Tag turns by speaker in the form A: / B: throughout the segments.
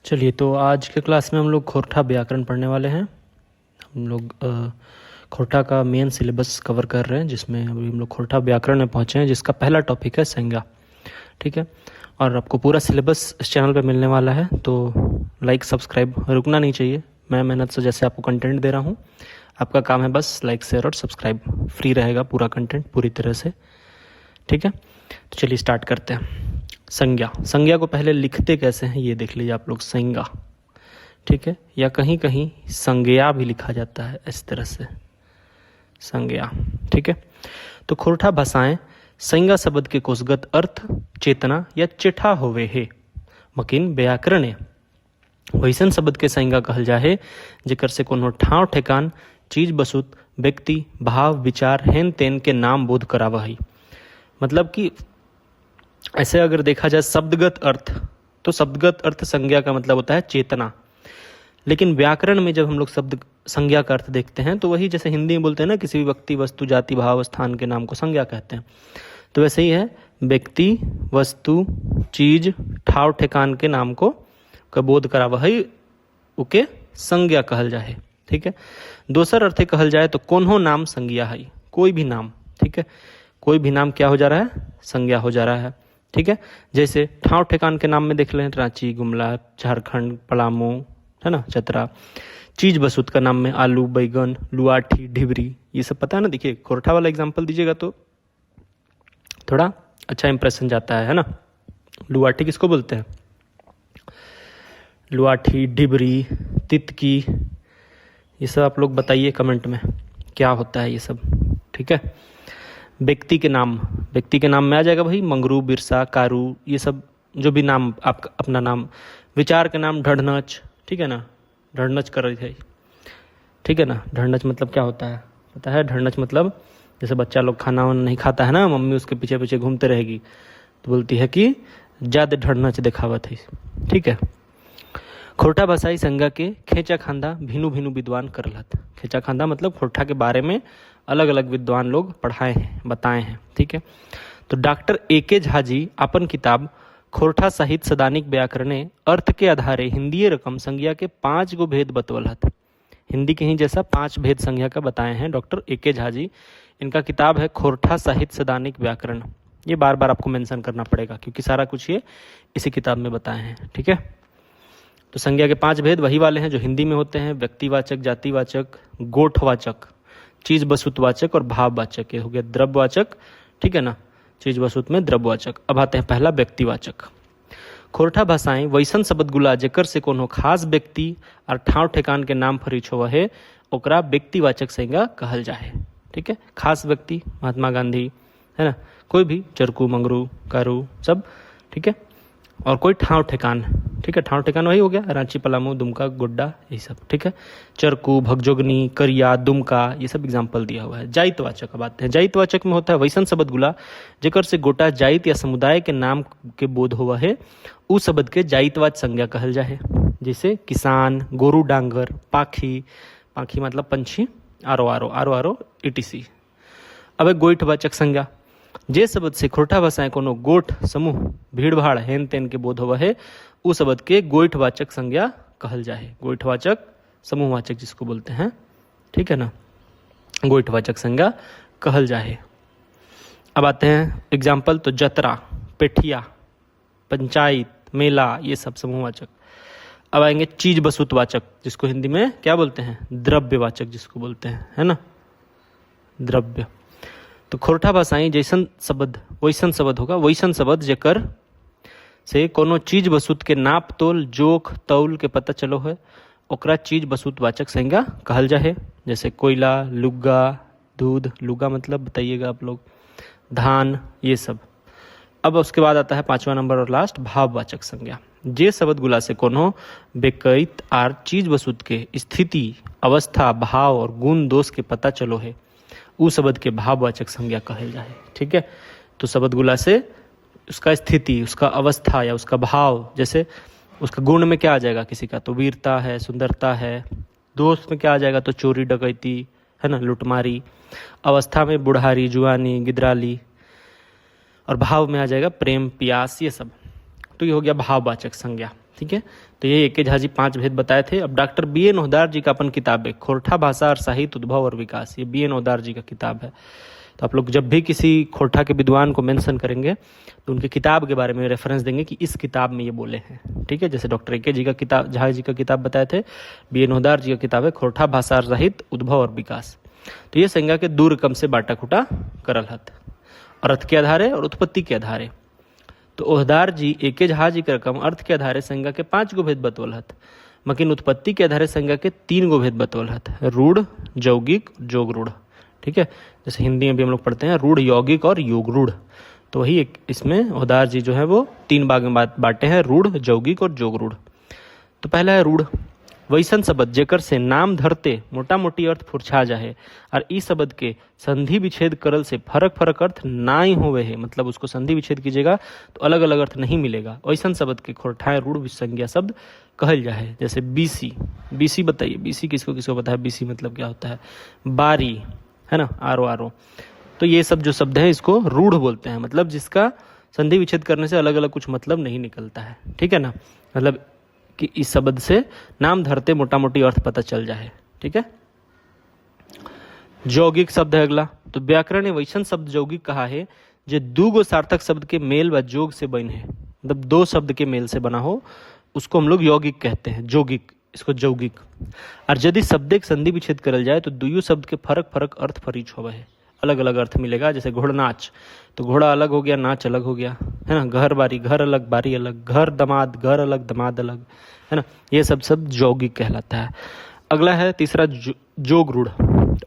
A: चलिए, तो आज के क्लास में हम लोग खोरठा व्याकरण पढ़ने वाले हैं। हम लोग खोरठा का मेन सिलेबस कवर कर रहे हैं, जिसमें अभी हम लोग खोरठा व्याकरण में पहुंचे हैं, जिसका पहला टॉपिक है संज्ञा। ठीक है, और आपको पूरा सिलेबस इस चैनल पे मिलने वाला है, तो लाइक सब्सक्राइब रुकना नहीं चाहिए। मैं मेहनत से जैसे आपको कंटेंट दे रहा हूँ, आपका काम है बस लाइक शेयर और सब्सक्राइब। फ्री रहेगा पूरा कंटेंट पूरी तरह से। ठीक है, तो चलिए स्टार्ट करते हैं। संज्ञा, संज्ञा को पहले लिखते कैसे हैं ये देख लीजिए आप लोग। संज्ञा, ठीक है, या कहीं कहीं संज्ञा भी लिखा जाता है इस तरह से, संज्ञा। ठीक है, तो खोरठा भाषाएं संज्ञा शब्द के कोषगत अर्थ चेतना या चिठा होवे है, मकिन व्याकरण वैसन शब्द के संज्ञा कहल जाहे जेकर से कोनो ठाव ठेकान चीज बसुत व्यक्ति भाव विचार हेन तेन के नाम बोध करावा है। मतलब कि ऐसे अगर देखा जाए शब्दगत अर्थ, तो शब्दगत अर्थ संज्ञा का मतलब होता है चेतना। लेकिन व्याकरण में जब हम लोग शब्द संज्ञा का अर्थ देखते हैं, तो वही जैसे हिंदी में बोलते हैं ना, किसी भी व्यक्ति वस्तु जाति भाव स्थान के नाम को संज्ञा कहते हैं, तो वैसे ही है व्यक्ति वस्तु चीज ठाव ठेकान के नाम को बोध करावा है, उके संज्ञा कहल जाए। ठीक है, दोसर अर्थे कहल जाए तो कोनो नाम संज्ञा है, कोई भी नाम। ठीक है, कोई भी नाम क्या हो जा रहा है, संज्ञा हो जा रहा है। ठीक है, जैसे ठाव ठेकान के नाम में देख लें, रांची, गुमला, झारखंड, पलामू, है ना, चतरा। चीज बसुत का नाम में आलू, बैगन, लुआठी, ढिबरी, ये सब पता है ना। देखिए खोरठा वाला एग्जाम्पल दीजिएगा तो थोड़ा अच्छा इंप्रेशन जाता है ना। लुआठी किसको बोलते हैं? लुआठी, ढिबरी, तितकी, ये सब आप लोग बताइए कमेंट में क्या होता है ये सब। ठीक है, व्यक्ति के नाम, व्यक्ति के नाम में आ जाएगा भाई मंगरू, बिरसा, कारू, ये सब जो भी नाम आपका अपना नाम। विचार के नाम ढड़नच, ठीक है ना, ढड़नच कर रही है। ठीक है ना, ढड़नच मतलब क्या होता है पता है? ढड़नच मतलब जैसे बच्चा लोग खाना वाना नहीं खाता है ना, मम्मी उसके पीछे पीछे घूमते रहेगी तो बोलती है कि ज्यादा ढड़नच दिखावत है। ठीक है, खोरठा भाषाई संज्ञा के खेचा खांदा भिनु भिनु विद्वान करलत। खेचा खांदा मतलब खोरठा के बारे में अलग अलग विद्वान लोग पढ़ाए हैं, बताए हैं। ठीक है, तो डॉक्टर ए.के. झा जी अपन किताब खोरठा साहित्य सदानिक व्याकरणे अर्थ के आधारे हिंदी रकम संज्ञा के 5 गो भेद बतवलत। हिंदी के ही जैसा 5 भेद संज्ञा का बताए हैं डॉक्टर ए.के. झा जी। इनका किताब है खोरठा साहित्य सदानिक व्याकरण। ये बार बार आपको मेंशन करना पड़ेगा क्योंकि सारा कुछ ये इसी किताब में बताए हैं। ठीक है, तो संज्ञा के 5 भेद वही वाले हैं जो हिंदी में होते हैं। व्यक्तिवाचक, जातिवाचक, गोठवाचक, चीज बसुतवाचक और भाववाचक। ये हो गया द्रव्यवाचक। ठीक है ना, चीज बसुत में द्रव्यवाचक। अब आते हैं पहला व्यक्तिवाचक। खोरठा भाषाएं वैसन शब्द गुला जेकर से कोनो खास व्यक्ति और ठाव ठेकान के नाम फरिच होवा है, ओकरा व्यक्तिवाचक संज्ञा कहल जाए। ठीक है, खास व्यक्ति महात्मा गांधी, है ना, कोई भी चरकू, मंगरू, कारू सब। ठीक है, और कोई ठाव ठेकान। ठीक है, ठाव ठेकान वही हो गया रांची, पलामू, दुमका, गोड्डा, ये सब। ठीक है, चरकू, भगजोगनी, करिया, दुमका, ये सब एग्जाम्पल दिया हुआ है। जातिवाचक अब आते हैं। जातिवाचक में होता है वैसन शब्द गुला जेकर से गोटा जाइत या समुदाय के नाम के बोध हुआ है, उ शब्द के जातिवाचक संज्ञा कहल जाए। जैसे किसान, गोरू डांगर, पाखी, पाखी मतलब पंछी, आरो आरो आरो आरो etc। अब गोइठवाचक संज्ञा, जे शब्द से खोरठा भाषाएं कोनो गोठ समूह भीड़ भाड़ हेन तेन के बोध हुआ है, उस शब्द के गोइठवाचक संज्ञा कहल जाए। गोइठवाचक, समूहवाचक जिसको बोलते हैं। ठीक है ना, गोइठवाचक संज्ञा कहल जाए। अब आते हैं एग्जाम्पल, तो जतरा, पेठिया, पंचायत, मेला, ये सब समूहवाचक। अब आएंगे चीज बसुतवाचक, जिसको हिंदी में क्या बोलते हैं? द्रव्यवाचक जिसको बोलते हैं, है ना, द्रव्य। तो खोरठा भाषाएं जैसन शब्द वैसन शब्द होगा, वैसन शब्द जेकर से कोनो चीज बसुत के नाप तोल जोख तौल के पता चलो है, ओकरा चीज बसुतवाचक संज्ञा कहल जाए। जैसे कोयला, लुग्गा, दूध, लुग्गा मतलब बताइएगा आप लोग, धान, ये सब। अब उसके बाद आता है 5वां नंबर और लास्ट, भाववाचक संज्ञा। जे शब्द गुला से कोनो बेकैत आर चीज बसुत के स्थिति, अवस्था, भाव और गुण दोष के पता चलो है, उस शब्द के भाववाचक संज्ञा कहल जाए। ठीक है, तो शब्द गुला से उसका स्थिति, उसका अवस्था या उसका भाव, जैसे उसका गुण में क्या आ जाएगा किसी का, तो वीरता है, सुंदरता है। दोष में क्या आ जाएगा, तो चोरी डकैती, है ना, लुटमारी। अवस्था में बुढ़ारी, जुआनी, गिदराली। और भाव में आ जाएगा प्रेम, प्यास, ये सब। तो ये हो गया भाववाचक संज्ञा। ठीक है, तो ये ए.के. झा जी 5 भेद बताए थे। अब डॉक्टर बी ए नौदार जी का अपन किताब है खोरठा भाषा और साहित्य उद्भव और विकास, ये बी ए नौदार जी का किताब है। तो आप लोग जब भी किसी खोरठा के विद्वान को मेंशन करेंगे तो उनकी किताब के बारे में रेफरेंस देंगे कि इस किताब में ये बोले हैं। ठीक है, जैसे डॉक्टर ए.के. जी का किताब, झा जी का किताब बताए थे, बी ए नौदार जी का किताब है खोरठा भाषा और साहित्य उद्भव और विकास। तो ये संज्ञा के दू रकम से बाटा खुटा करल हत, अर्थ के आधारे और उत्पत्ति के आधारे। तो ओहदार जी ए.के. झा जी के रकम अर्थ के आधारे संज्ञा के 5 गो भेद बतवल हत, मकिन उत्पत्ति के आधारे संज्ञा के 3 गो भेद बतवल हत, रूढ़, यौगिक, जोग रूढ़। ठीक है, जैसे हिंदी में भी हम लोग पढ़ते हैं रूढ़, यौगिक और योग रूढ़, तो वही एक इसमें ओहदार जी जो है वो 3 भाग में बांटे हैं, रूढ़, यौगिक और जोग रूढ़। तो पहला है रूढ़, वैसन शब्द जेकर से नाम धरते मोटा मोटी अर्थ फुरछा जाए और ई शब्द के संधि विच्छेद करल से फरक फरक अर्थ ना ही होवे है, मतलब उसको संधि विच्छेद कीजिएगा तो अलग अलग अर्थ नहीं मिलेगा, वैसन शब्द के खोरठाएं रूढ़ विसंज्ञा शब्द कहल जाए। जैसे बीसी, बीसी बताइए, बीसी किसको किसको पता है, बीसी मतलब क्या होता है, बारी है ना, आरो आरो। तो ये सब जो शब्द है इसको रूढ़ बोलते हैं, मतलब जिसका संधि विच्छेद करने से अलग अलग कुछ मतलब नहीं निकलता है। ठीक है ना, मतलब कि इस शब्द से नाम धरते मोटा मोटी अर्थ पता चल जाए। ठीक है, यौगिक शब्द है अगला। तो व्याकरण ने वैसन शब्द यौगिक कहा है जो 2 गो सार्थक शब्द के मेल व जोग से बन है, मतलब 2 शब्द के मेल से बना हो उसको हम लोग यौगिक कहते हैं, यौगिक, इसको यौगिक। और यदि शब्द एक संधि विच्छेद करल जाए तो दुयो शब्द के फरक फरक अर्थ फरीच होवे है, अलग अलग अर्थ मिलेगा। जैसे घोड़नाच, तो घोड़ा अलग हो गया, नाच अलग हो गया, है ना। घर बारी, घर अलग, बारी अलग। घर दमाद, घर अलग, दमाद अलग, है ना। ये सब शब्द यौगिक कहलाता है। अगला है तीसरा जोग रूढ़।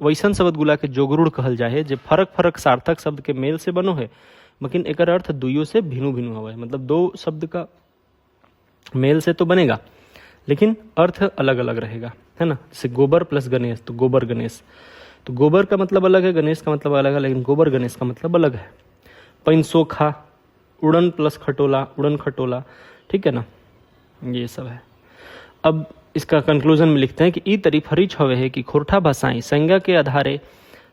A: वैसन शब्द गुला के जोग रूढ़ कहल जाए जे फरक फरक सार्थक शब्द के मेल से बनो है, लेकिन एकर अर्थ दुइयों से भिन्न भिन्न होवे है, मतलब 2 शब्द का मेल से तो बनेगा लेकिन अर्थ अलग अलग रहेगा, है ना। जैसे गोबर प्लस गणेश, तो गोबर गणेश, तो गोबर का मतलब अलग है, गणेश का मतलब अलग है, लेकिन गोबर गणेश का मतलब अलग है। पैनसोखा, उड़न प्लस खटोला, उड़न खटोला, ठीक है ना, ये सब है। अब इसका कंक्लूजन में लिखते हैं कि ई तरी फरीच हवे है कि खोरठा भाषाएं संज्ञा के आधारे,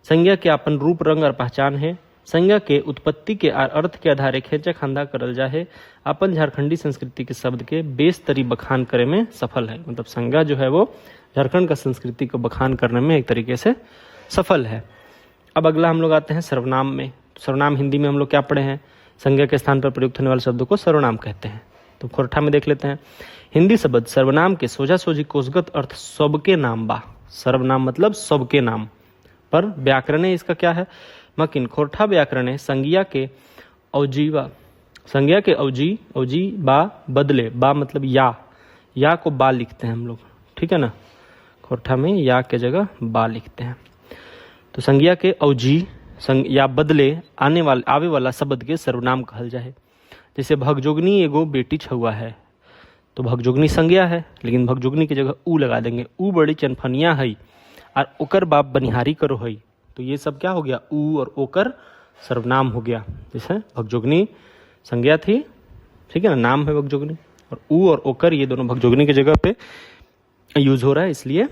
A: संज्ञा के अपन रूप रंग और पहचान है, संज्ञा के उत्पत्ति के और अर्थ के आधारे खेचा खांदा करल जाए, अपन झारखंडी संस्कृति के शब्द के बेस तरी बखान करे में सफल है। मतलब संज्ञा जो है वो झारखंड का संस्कृति को बखान करने में एक तरीके से सफल है। अब अगला हम लोग आते हैं सर्वनाम में। तो सर्वनाम हिंदी में हम लोग क्या पढ़े हैं, संज्ञा के स्थान पर प्रयुक्त होने वाले शब्दों को सर्वनाम कहते हैं। तो खोरठा में देख लेते हैं। हिंदी शब्द सर्वनाम के सोझा सोझी कोषगत अर्थ सबके नाम बा। सर्वनाम मतलब सबके नाम, पर व्याकरण इसका क्या है, मकिन खोरठा व्याकरण है संज्ञा के औजीवा, संज्ञा के औजी बा बदले, बा मतलब या को बा लिखते हैं हम लोग, ठीक है ना। खोरठा में या के जगह बा लिखते हैं। तो संज्ञा के औजी या बदले आवे वाला शब्द के सर्वनाम कहल जाए। जैसे भगजोगनी एगो बेटी छुआ है, तो भगजोगनी संज्ञा है, लेकिन भगजोगनी की जगह ऊ लगा देंगे। ऊ बड़ी चनफनिया है और ओकर बाप बनिहारी करो है, तो ये सब क्या हो गया, ऊ और ओकर सर्वनाम हो गया। जैसे भगजोगनी संज्ञा थी, ठीक है ना, नाम है भगजोगनी, और ऊ और ओकर ये दोनों भगजोगनी की जगह पे यूज हो रहा है, इसलिए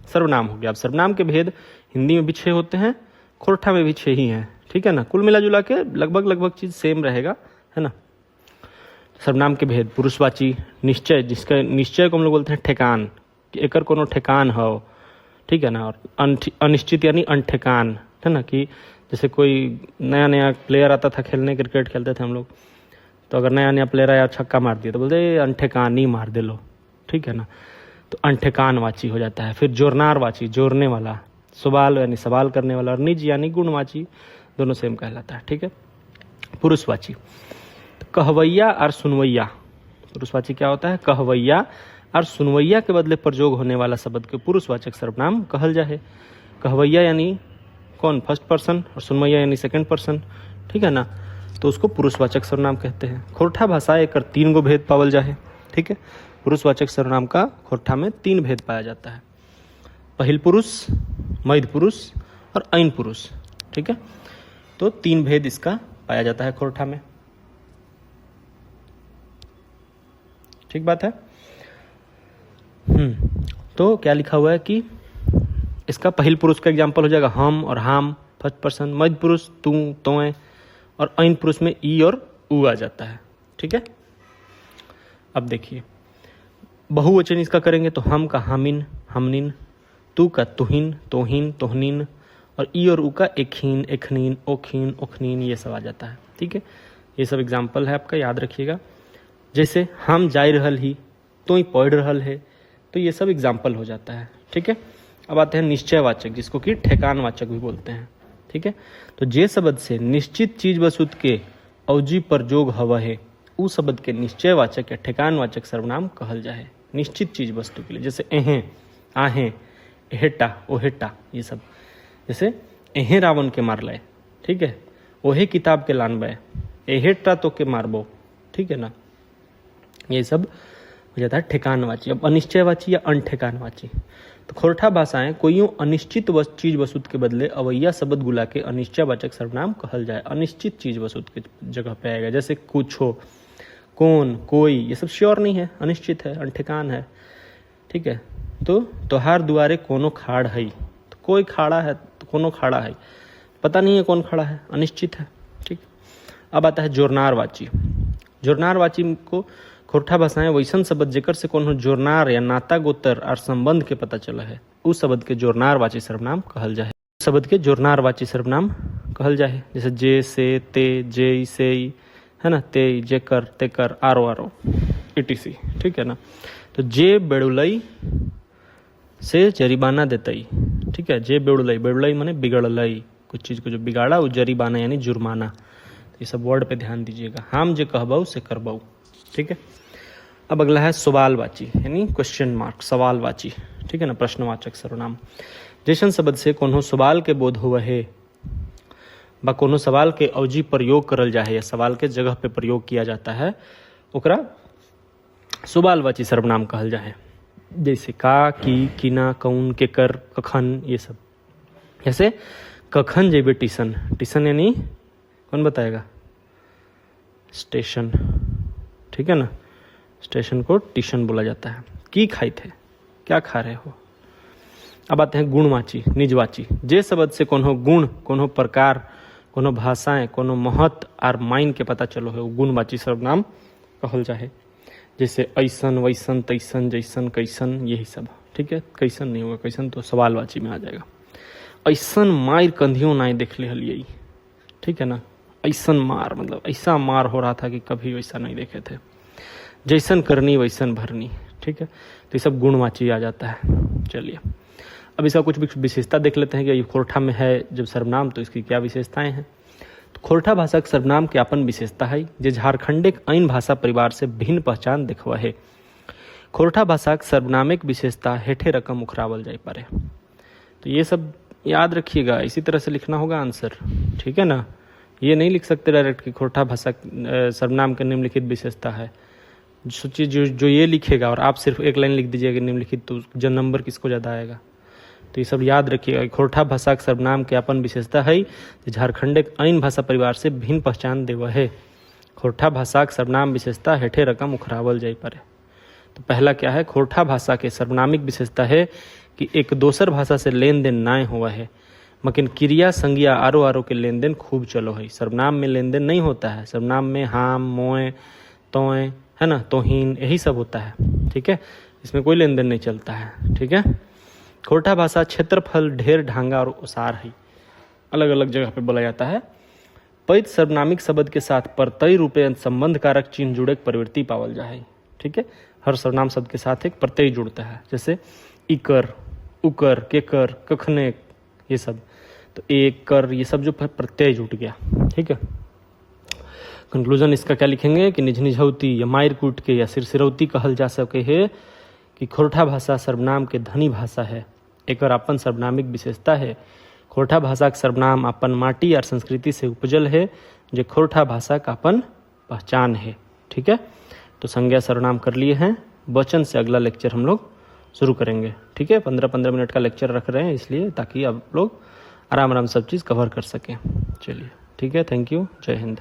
A: सर्वनाम हो गया। अब सर्वनाम के भेद हिंदी में भी 6 होते हैं, खोरठा में भी 6 ही हैं, ठीक है ना। कुल मिला जुला के लगभग चीज सेम रहेगा, है ना। सर्वनाम के भेद, पुरुषवाची निश्चय, जिसका निश्चय को हम लोग बोलते हैं ठेकान, कि एकर कोनो ठेकान हो, ठीक है ना। और अनिश्चित यानी अनठेकान, है ना, कि जैसे कोई नया प्लेयर आता था खेलने, क्रिकेट खेलते थे हम लोग, तो अगर नया प्लेयर आया छक्का मार दिया तो बोलते अनठेकान ही मार दे लो, ठीक है ना। तो अनठेकान वाची हो जाता है। फिर जोरनार वाची, जोरने वाला, सवाल यानी सवाल करने वाला, और निज यानी गुणवाची, दोनों सेम कहलाता है, ठीक है। पुरुषवाची, कहवैया और सुनवैया, पुरुषवाची क्या होता है, कहवैया और सुनवैया के बदले प्रयोग होने वाला शब्द के पुरुषवाचक सर्वनाम कहल जाए। कहवैया यानी कौन, फर्स्ट पर्सन, और सुनवैया यानी सेकंड पर्सन, ठीक है ना, तो उसको पुरुषवाचक सर्वनाम कहते हैं। खोरठा भाषा एक 3 गो भेद पावल जाए, ठीक है। पुरुषवाचक सर्वनाम का खोरठा में 3 भेद पाया जाता है, पहिल पुरुष, मध्य पुरुष और ऐन पुरुष, ठीक है। तो 3 भेद इसका पाया जाता है खोरठा में, ठीक बात है। तो क्या लिखा हुआ है कि इसका पहिल पुरुष का एग्जाम्पल हो जाएगा हम और हाम, फर्स्ट पर्सन। मध्य पुरुष तू, तोए, और ऐन पुरुष में ई और ऊ आ जाता है, ठीक है। अब देखिए बहुवचन इसका करेंगे तो हम का हामिन हमनिन, तू का तुहिन तोहिन तोहनिन, और ई और ऊ का एकहीन एखनीन ओखीन ओखनीन, ये सब आ जाता है। ठीक है, ये सब एग्जाम्पल है आपका, याद रखिएगा। जैसे हम जाई रहल ही, तो ही पढ़ रहल है, तो ये सब एग्जाम्पल हो जाता है। ठीक है, अब आते हैं निश्चयवाचक, जिसको कि ठेकानवाचक भी बोलते हैं। ठीक है, तो जे शब्द से निश्चित चीज वस्तु के अवजी पर जोग हव है, उ शब्द के निश्चयवाचक या ठेकानवाचक सर्वनाम कहल जाए। निश्चित चीज वस्तु के लिए, जैसे एहें आहें एहेटा ओहेटा, ये सब। जैसे एहें रावण के मारलय, ठीक है, ओहे किताब के लानबे, एहेटा तो के मारबो, ठीक है ना, ये सब हो जाता है ठेकानवाची। अब अनिश्चयवाची या अनठेकानवाची, तो खोरठा भाषाएं कोई अनिश्चित चीज वस्तु के बदले अवैया शब्द गुला के अनिश्चयवाचक सर्वनाम कहल जाए। अनिश्चित चीज वस्तु के जगह पे आएगा, जैसे कुछ हो, कौन, कोई, ये सब श्योर नहीं है, अनिश्चित है, अनठेकान है। ठीक है, तो तोहार दुआरे कोनो खाड़ है, तो कोई खाड़ा है तो कोनो खाड़ा है, पता नहीं है कौन खड़ा है, अनिश्चित है। ठीक, अब आता है जोरनारवाची। जोरनारवाची को खोरठा भाषाएं वैसन शब्द जेकर से कोनो जोरनार या नाता गोतर और संबंध के पता चला है, उस शब्द के जोरनारवाची सर्वनाम कहल जाए। शब्द के जोरनारवाची सर्वनाम कहल जाए, जैसे जे से ते जे से, है ना, ते जेकर तेकर आरो आरो इटीसी। ठीक है ना, तो जे बेड़ुलई से जरिबाना देतई। ठीक है, जे बेड़ुलई, बेड़ुलई माने बिगड़लई, कुछ चीज को जो बिगाड़ा वो जरिबाना यानी जुर्माना। तो ये सब वर्ड पे ध्यान दीजिएगा। हम जे कहबाऊ से करबाऊ। ठीक है, अब अगला है सवालवाची यानी क्वेश्चन मार्क, सवालवाची। ठीक है ना, प्रश्नवाचक सर्वनाम। जैसन शब्द से कोनो सवाल के बोध हुआ है बा कोनो सवाल के अवजी प्रयोग करल जाए या सवाल के जगह पे प्रयोग किया जाता है, ओकरा सवालवाची सर्वनाम कहल जाए। जैसे का, की, किना, कौन, केकर, कखन, ये सब। जैसे कखन जेबे टीसन, टीसन यानी कौन बताएगा, स्टेशन। ठीक है ना, स्टेशन को टीशन बोला जाता है। की खाई थे, क्या खा रहे हो। अब आते हैं गुणवाची, निजवाची। जे शब्द से कोनो गुण, कोनो प्रकार, कोनो भाषाएं, कोनो महत्व और माइन के पता चलो है, वो गुणवाची सर्वनाम कहल जाए। जैसे ऐसन वैसन तैसन जैसन कैसन, यही सब। ठीक है, कैसन नहीं होगा, कैसन तो सवालवाची में आ जाएगा। ऐसन मार कंधियों ना देख ले हलिए। ठीक है ना, ऐसन मार मतलब ऐसा मार हो रहा था कि कभी वैसा नहीं देखे थे। जैसन करनी वैसन भरनी। ठीक है, तो ये सब गुणवाची आ जाता है। चलिए अब इसका कुछ विशेषता देख लेते हैं कि ये खोरठा में है जब सर्वनाम, तो इसकी क्या विशेषताएं हैं। तो खोरठा भाषा के सर्वनाम के अपन विशेषता है जे झारखंडिक अन्य भाषा परिवार से भिन्न पहचान दिखवा है। खोरठा भाषा के सर्वनामिक विशेषता हेठे रकम उखरावल जाए पारे। तो ये सब याद रखिएगा, इसी तरह से लिखना होगा आंसर। ठीक है ना, ये नहीं लिख सकते डायरेक्ट कि खोरठा भाषा सर्वनाम के निम्नलिखित विशेषता है। सोचिए जो ये लिखेगा और आप सिर्फ एक लाइन लिख दीजिएगा निम्नलिखित, तो जन नंबर किसको ज़्यादा आएगा। तो ये सब याद रखिएगा। खोरठा भाषा के सर्वनाम के अपन विशेषता है झारखंडिक अन्य भाषा परिवार से भिन्न पहचान देव है। खोरठा भाषा के सर्वनाम विशेषता हेठे रकम उखरावल जाए पारे। तो पहला क्या है, खोरठा भाषा के सर्वनामिक विशेषता है कि एक दोसर भाषा से लेन देन ना हुआ है, मकिन क्रिया संज्ञा आरो आरो के लेन देन खूब चलो है। सर्वनाम में लेन देन नहीं होता है, सर्वनाम में हाम मोए तोए, है ना, तोहीन, यही सब होता है। ठीक है, इसमें कोई लेन देन नहीं चलता है। ठीक है, खोरठा भाषा क्षेत्रफल ढेर ढांगा और ओसार है, अलग अलग जगह पे बोला जाता है। पैत सर्वनामिक शब्द के साथ प्रत्यय रूपे संबंध कारक चिन्ह जुड़े प्रवृत्ति पावल जाए। ठीक है, हर सर्वनाम शब्द के साथ एक प्रत्यय जुड़ता है, जैसे इकर, उकर, केकर, कखने, ये सब। तो एक कर, ये सब जो प्रत्यय जुट गया। ठीक है, कंक्लूजन इसका क्या लिखेंगे कि निज निझौती या मायर कूट के या सिरसिरौती कहल जा सके है कि खोरठा भाषा सर्वनाम के धनी भाषा है, एक अपन सर्वनामिक विशेषता है। खोरठा भाषा के सर्वनाम अपन माटी और संस्कृति से उपजल है, जो खोरठा भाषा का अपन पहचान है। ठीक है, तो संज्ञा सर्वनाम कर लिए हैं। वचन से अगला लेक्चर हम लोग शुरू करेंगे। ठीक है, 15-15 मिनट का लेक्चर रख रहे हैं इसलिए, ताकि आप लोग आराम आराम सब चीज़ कवर कर सकें। चलिए ठीक है, थैंक यू, जय हिंद।